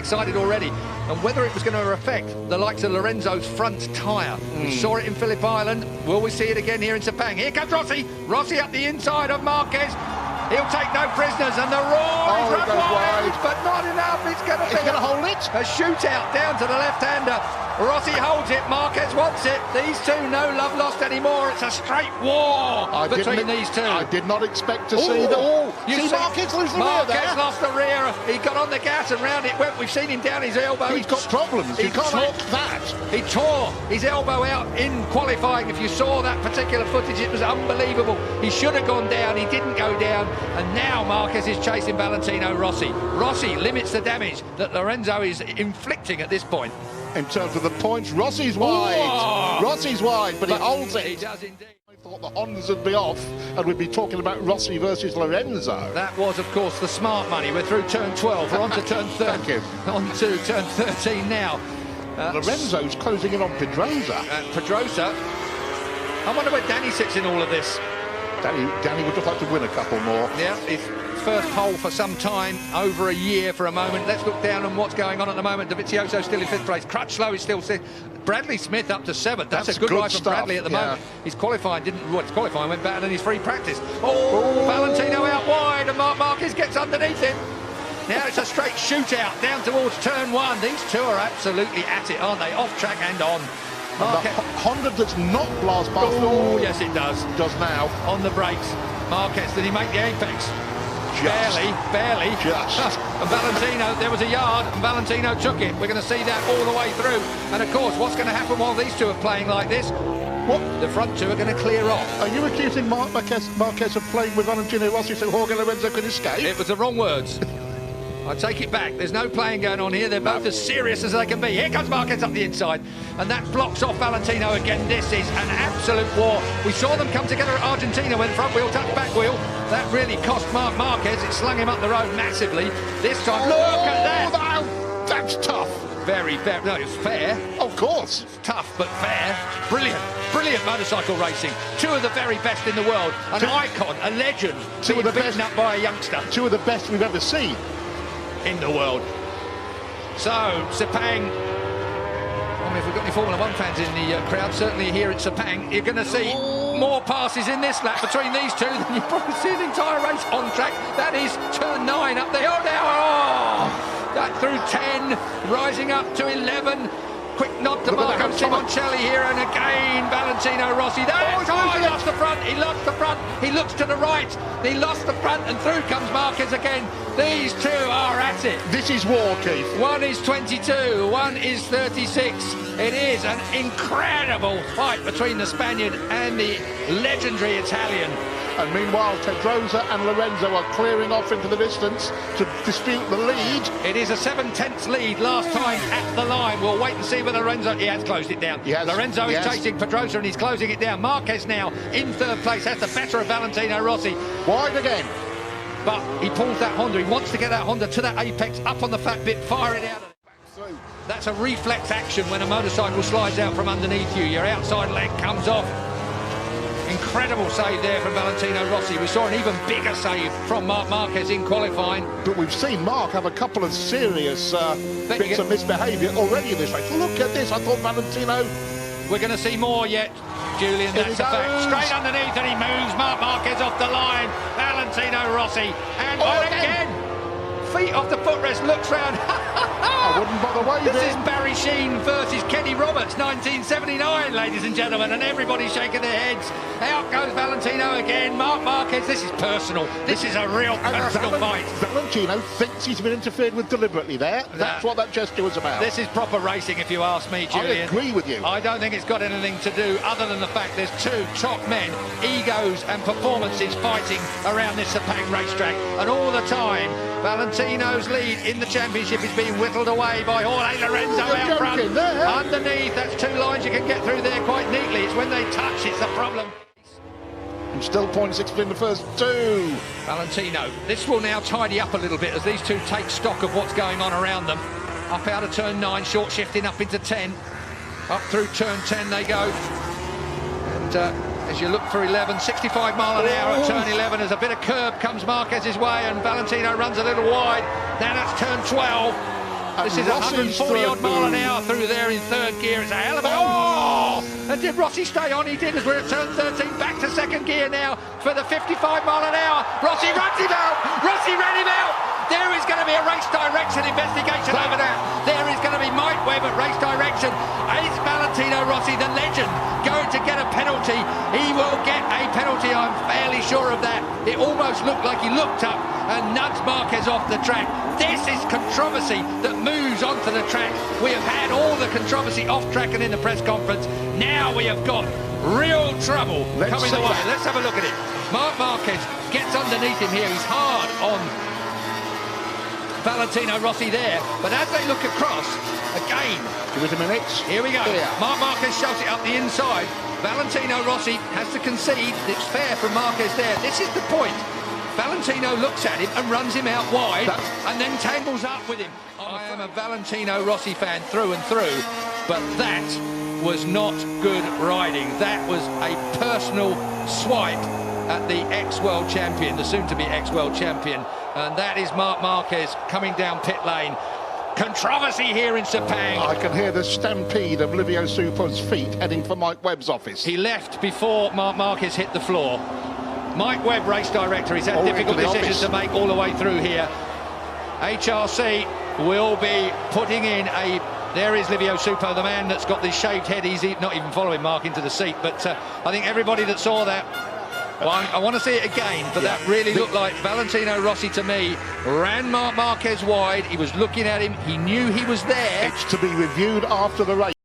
excited already. And whether it was going to affect the likes of Lorenzo's front tyre. We saw it in Phillip Island. Will we see it again here in Sepang? Here comes Rossi. Rossi up the inside of Marquez. He'll take no prisoners, and the roar is run wide, but not enough. It's going to hold it. A shootout down to the left-hander. Rossi holds it. Marquez wants it. These two, no love lost anymore. It's a straight war between these two. I did not expect to see that. You see Marquez lose the rear Marquez there. lost the rear. He got on the gas and round it went. We've seen him down his elbow. He's got problems. You can't talk that. He tore his elbow out in qualifying. If you saw that particular footage, it was unbelievable. He should have gone down. He didn't go down. And now Marquez is chasing Valentino Rossi. Rossi limits the damage that Lorenzo is inflicting at this point. In terms of the points, Rossi's wide. Oh! Rossi's wide, but he holds it. He does indeed. I thought the Hondas would be off, and we'd be talking about Rossi versus Lorenzo. That was, of course, the smart money. We're through turn 12. We're on to turn 13. Thank you. On to turn 13 now. Lorenzo's closing in on Pedrosa. Pedrosa. I wonder where Danny sits in all of this. Danny would just like to win a couple more. Yeah, his first pole for some time, over a year for a moment. Let's look down on what's going on at the moment. Dovizioso still in 5th place. Crutchlow is still Bradley Smith up to 7th. That's a good ride from Bradley at the moment. His qualifying his qualifying went better than his free practice. Valentino out wide, and Marquez gets underneath him. Now it's a straight shootout down towards turn 1. These two are absolutely at it, aren't they? Off track and on. Honda does not blast past. Oh, yes, it does. Does now. On the brakes. Marquez, did he make the apex? Just. Barely. Just. And Valentino, there was a yard, and Valentino took it. We're going to see that all the way through. And of course, what's going to happen while these two are playing like this? What? The front two are going to clear off. Are you accusing Marquez of playing with Valentino Rossi so Jorge Lorenzo could escape? It was the wrong words. I take it back. There's no playing going on here. They're both as serious as they can be. Here comes Marquez up the inside, and that blocks off Valentino again. This is an absolute war. We saw them come together at Argentina when front wheel touched back wheel. That really cost Marquez. It slung him up the road massively. This time, look at that. That's tough. Very fair. No, it's fair. Of course. It's tough, but fair. Brilliant motorcycle racing. Two of the very best in the world. An icon, a legend. Two of the beaten up by a youngster. Two of the best we've ever seen in the world. So, Sepang, I mean, if we've got any Formula 1 fans in the crowd, certainly here at Sepang, you're going to see more passes in this lap between these two than you've probably seen the entire race on track. That is turn 9 up there. That through 10, rising up to 11. Quick nod to Marco Simoncelli here, and again Valentino Rossi. He lost the front, he lost the front, he looks to the right, he lost the front, and through comes Marquez again. These two are at it. This is war, Keith. One is 22, one is 36. It is an incredible fight between the Spaniard and the legendary Italian. And meanwhile, Pedrosa and Lorenzo are clearing off into the distance to dispute the lead. It is a 7/10 lead last time at the line. We'll wait and see whether Lorenzo... He has closed it down. Lorenzo is chasing Pedrosa and he's closing it down. Marquez now in 3rd place has the better of Valentino Rossi. Wide again. But he pulls that Honda. He wants to get that Honda to that apex, up on the fat bit, fire it out. That's a reflex action when a motorcycle slides out from underneath you. Your outside leg comes off. Incredible save there from Valentino Rossi. We saw an even bigger save from Marc Marquez in qualifying. But we've seen Marc have a couple of serious bits of misbehaviour already in this race. Look at this. I thought Valentino... We're going to see more yet, Julian. That's a fact. Straight underneath, and he moves Marc Marquez off the line. Valentino Rossi. And again. Feet off the footrest, looks round. I wouldn't bother waving. This is Barry Sheen versus Kenny Roberts, 1979, ladies and gentlemen, and everybody's shaking their heads. Out goes Valentino again. Marc Marquez, this is personal. This is a real personal fight. Valentino thinks he's been interfered with deliberately there. That's what that gesture was about. This is proper racing, if you ask me, Julian. I agree with you. I don't think it's got anything to do other than the fact there's two top men, egos and performances fighting around this Sepang racetrack. And all the time, Valentino's lead in the championship is being whittled away by Jorge Lorenzo out front. Underneath, that's 2 lines you can get through there quite neatly. It's when they touch, it's the problem. And still 0.6 between the first 2. Valentino, this will now tidy up a little bit as these two take stock of what's going on around them. Up out of turn 9, short shifting up into 10. Up through turn 10 they go. And as you look for 11, 65 mile an hour at turn 11, as a bit of curb comes Marquez's way and Valentino runs a little wide. Now that's turn 12. This is 140 odd mile an hour through there in third gear. It's a hell of a... Oh! And did Rossi stay on? He did as we're at turn 13. Back to second gear now for the 55 mile an hour. Rossi runs him out. Rossi ran him out. There is going to be a race direction investigation over that. There is going to be Mike Webb at race direction. Is Valentino Rossi, the legend, going to get a penalty? He will get a penalty, I'm fairly sure of that. It almost looked like he looked up and nudged Marquez off the track. This is controversy that moves onto the track. We have had all the controversy off track and in the press conference. Now we have got real trouble coming the way. Let's have a look at it. Marc Marquez gets underneath him here. He's hard on Valentino Rossi there, but as they look across, again... Give it a minute. Here we go. Yeah. Marc Marquez shoves it up the inside. Valentino Rossi has to concede. It's fair from Marquez there. This is the point. Valentino looks at him and runs him out wide and then tangles up with him. I am a Valentino Rossi fan through and through, but that was not good riding. That was a personal swipe at the ex-world champion, the soon-to-be ex-world champion, and that is Marc Marquez coming down pit lane. Controversy here in Sepang. I can hear the stampede of Livio Super's feet heading for Mike Webb's office. He left before Marc Marquez hit the floor. Mike Webb, race director, he's had difficult decisions to make all the way through here. HRC will be putting in a... There is Livio Supo, the man that's got this shaved head. He's not even following Mark into the seat, but I think everybody that saw that... Well, I want to see it again, but that really looked like Valentino Rossi to me. Ran Marc Marquez wide, he was looking at him, he knew he was there. It's to be reviewed after the race.